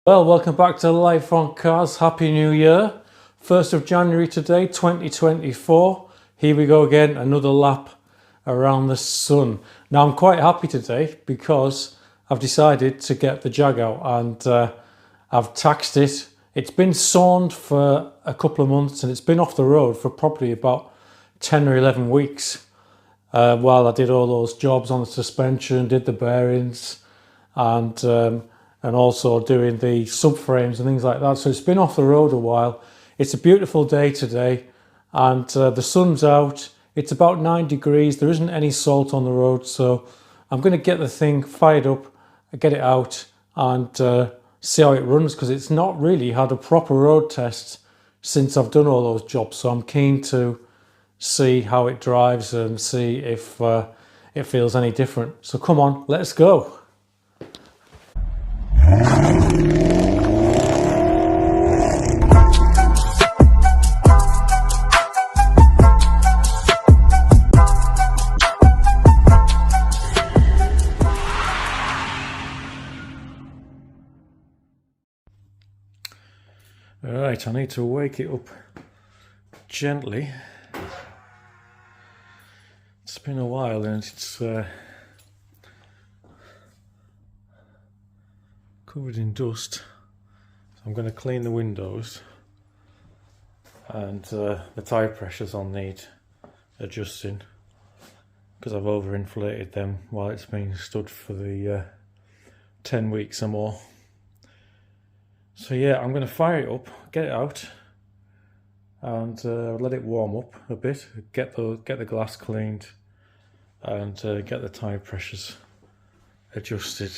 Well, welcome back to Life on Cars. Happy New Year. 1st of January today, 2024. Here we go again, another lap around the sun. Now, I'm quite happy today because I've decided to get the Jag out and I've taxed it. It's been sawned for a couple of months and it's been off the road for probably about 10 or 11 weeks while I did all those jobs on the suspension, did the bearings and also doing the subframes and things like that. So it's been off the road a while. It's a beautiful day today and the sun's out. It's about 9 degrees. There isn't any salt on the road. So I'm going to get the thing fired up, get it out and see how it runs, because it's not really had a proper road test since I've done all those jobs. So I'm keen to see how it drives and see if it feels any different. So come on, let's go. Alright, I need to wake it up gently. It's been a while and it's covered in dust. So I'm going to clean the windows, and the tyre pressures will need adjusting because I've overinflated them while it's been stood for the 10 weeks or more. So yeah, I'm going to fire it up, get it out, and let it warm up a bit. Get the glass cleaned, and get the tyre pressures adjusted.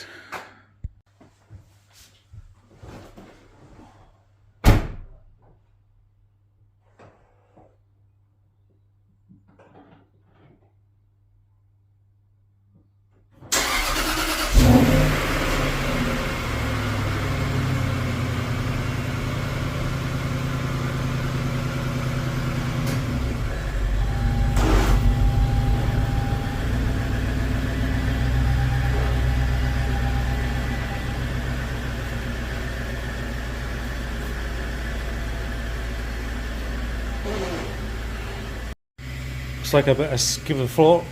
Looks like I better give the floor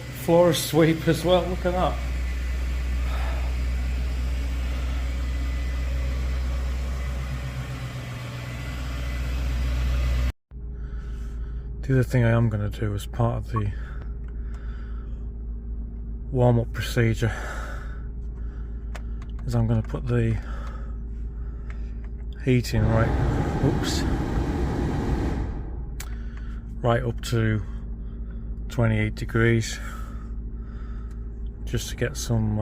a sweep as well. Look at that. The other thing I am going to do as part of the warm-up procedure is I'm going to put the heating right up to 28 degrees, just to get some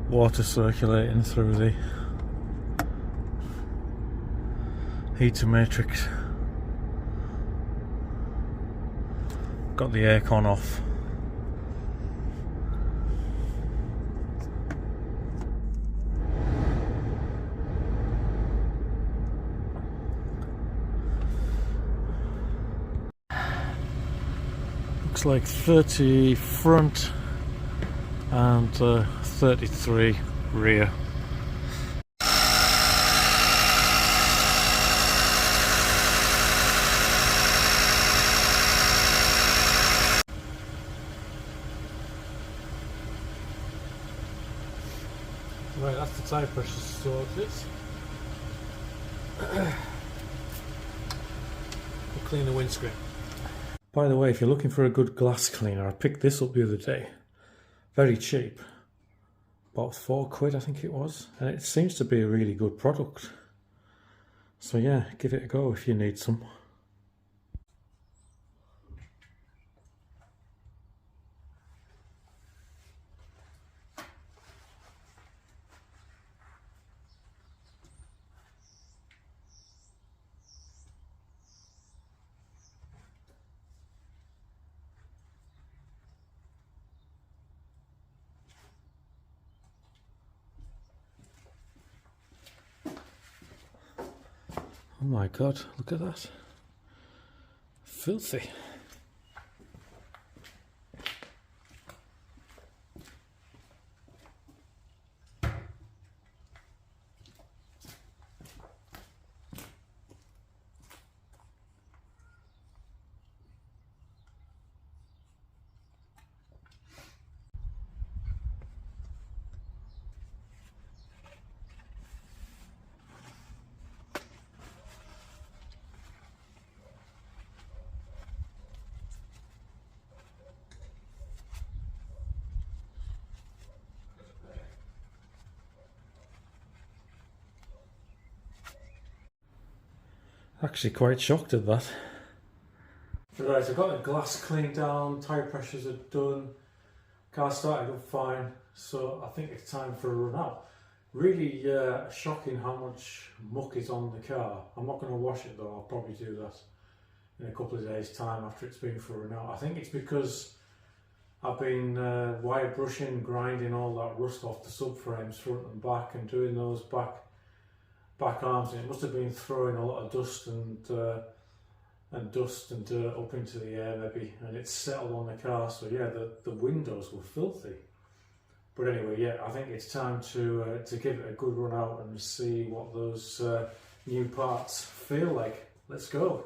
water circulating through the heater matrix. Got the aircon off. Looks like 30 front and 33 rear. Right, that's the tyre pressure sorted. We'll clean the windscreen. By the way, if you're looking for a good glass cleaner, I picked this up the other day. Very cheap. About £4 I think it was. And it seems to be a really good product. So yeah, give it a go if you need some. Oh my god, look at that. Filthy. Actually quite shocked at that. Right, I've got the glass cleaned down, tyre pressures are done, car started up fine, so I think it's time for a run out. Really shocking how much muck is on the car. I'm not going to wash it though, I'll probably do that in a couple of days time after it's been for a run out. I think it's because I've been wire brushing, grinding all that rust off the subframes front and back and doing those back arms, and it must have been throwing a lot of dust and dirt up into the air maybe, and it's settled on the car. So yeah, the windows were filthy. But anyway, yeah, I think it's time to give it a good run out and see what those new parts feel like. Let's go.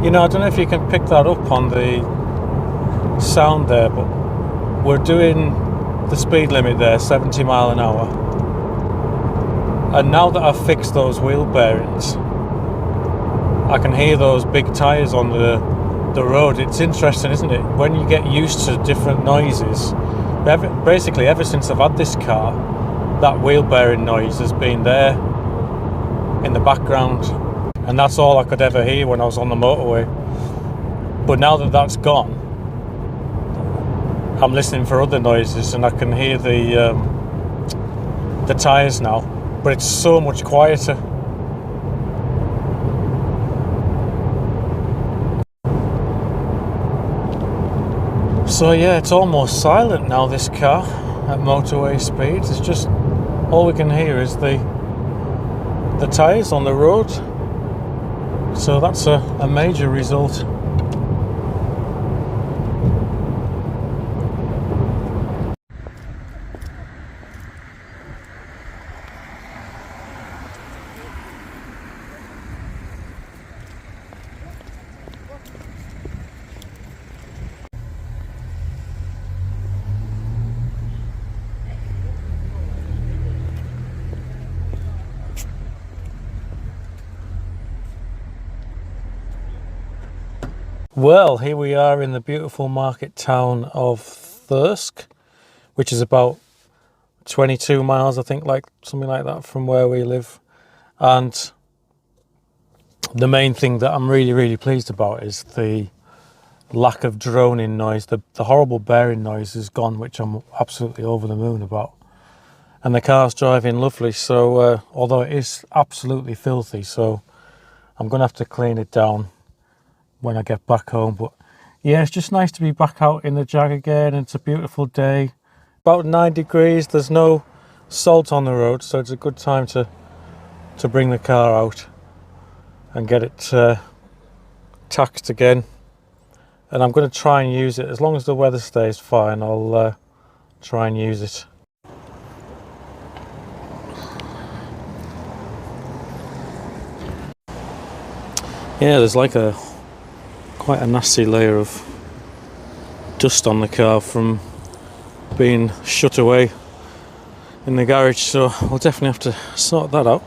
You know, I don't know if you can pick that up on the sound there, but we're doing the speed limit there, 70 mile an hour. And now that I've fixed those wheel bearings, I can hear those big tyres on the road. It's interesting, isn't it? When you get used to different noises, basically ever since I've had this car, that wheel bearing noise has been there in the background. And that's all I could ever hear when I was on the motorway. But now that that's gone, I'm listening for other noises and I can hear the tyres now, but it's so much quieter. So yeah, it's almost silent now, this car, at motorway speeds. It's just, all we can hear is the tyres on the road. So that's a major result. Well, here we are in the beautiful market town of Thirsk, which is about 22 miles, I think, like something like that from where we live. And the main thing that I'm really pleased about is the lack of droning noise. The horrible bearing noise is gone, which I'm absolutely over the moon about. And the car's driving lovely, so although it is absolutely filthy, so I'm going to have to clean it down when I get back home. But yeah, it's just nice to be back out in the Jag again. It's a beautiful day, about 9 degrees. There's no salt on the road, so it's a good time to bring the car out and get it taxed again. And I'm going to try and use it as long as the weather stays fine. I'll try and use it. Yeah, there's like quite a nasty layer of dust on the car from being shut away in the garage, so we'll definitely have to sort that out.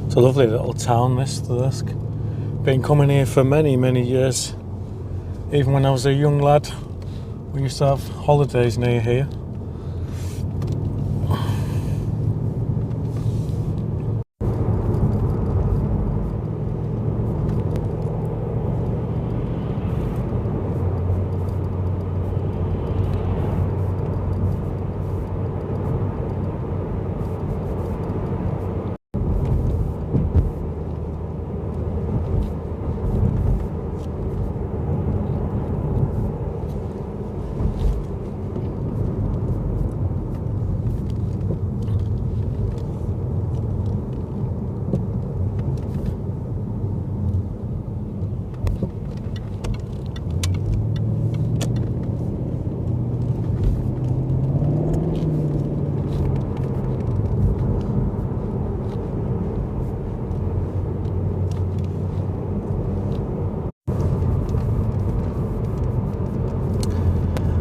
It's a lovely little town, this Thirsk. Been coming here for many years. Even when I was a young lad, We used to have holidays near here.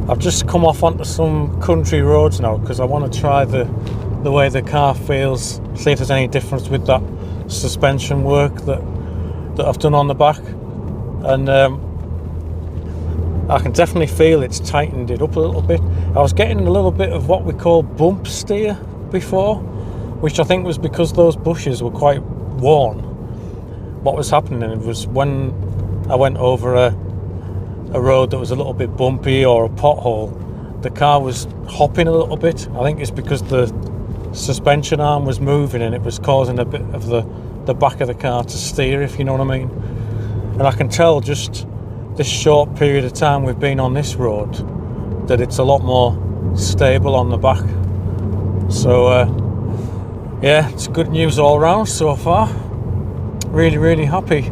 I've just come off onto some country roads now because I want to try the way the car feels, see if there's any difference with that suspension work that I've done on the back, and I can definitely feel it's tightened it up a little bit. I was getting a little bit of what we call bump steer before, which I think was because those bushes were quite worn. What was happening was when I went over a road that was a little bit bumpy or a pothole, the car was hopping a little bit. I think it's because the suspension arm was moving and it was causing a bit of the back of the car to steer, if you know what I mean. And I can tell just this short period of time we've been on this road that it's a lot more stable on the back. So yeah, it's good news all round so far. Really happy.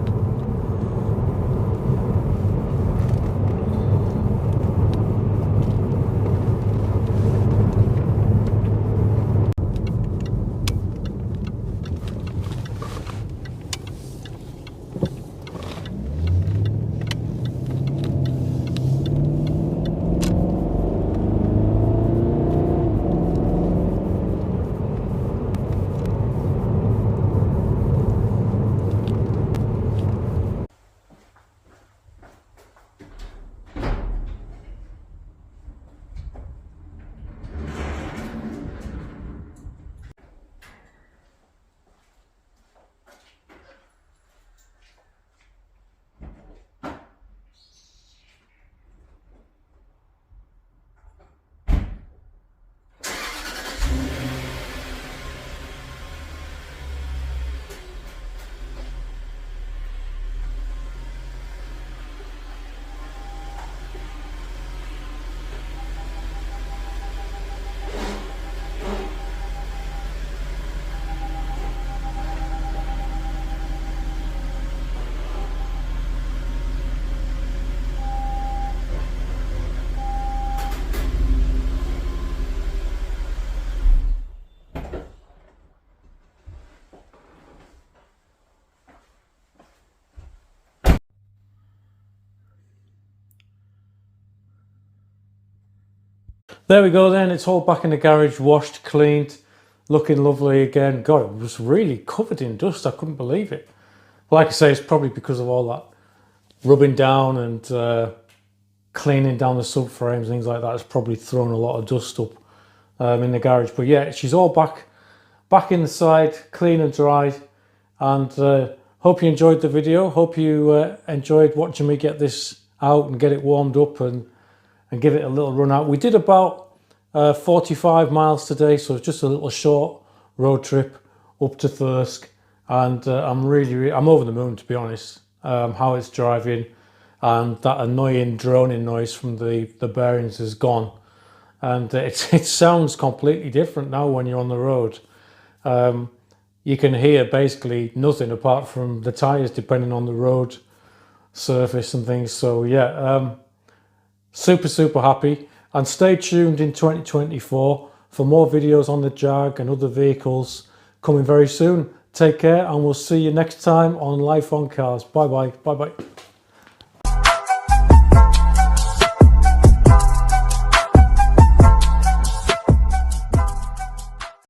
There we go then, it's all back in the garage, washed, cleaned, looking lovely again. God, it was really covered in dust, I couldn't believe it. Like I say, it's probably because of all that rubbing down and cleaning down the subframes, things like that. It's probably thrown a lot of dust up in the garage. But yeah, she's all back inside, clean and dried. And hope you enjoyed the video. Hope you enjoyed watching me get this out and get it warmed up and give it a little run out. We did about 45 miles today, so it's just a little short road trip up to Thirsk, and I'm over the moon, to be honest, how it's driving, and that annoying droning noise from the bearings is gone, and it sounds completely different now when you're on the road. You can hear basically nothing apart from the tires, depending on the road surface and things. So yeah, super happy, and stay tuned in 2024 for more videos on the Jag and other vehicles coming very soon. Take care, and we'll see you next time on Life on Cars. Bye bye.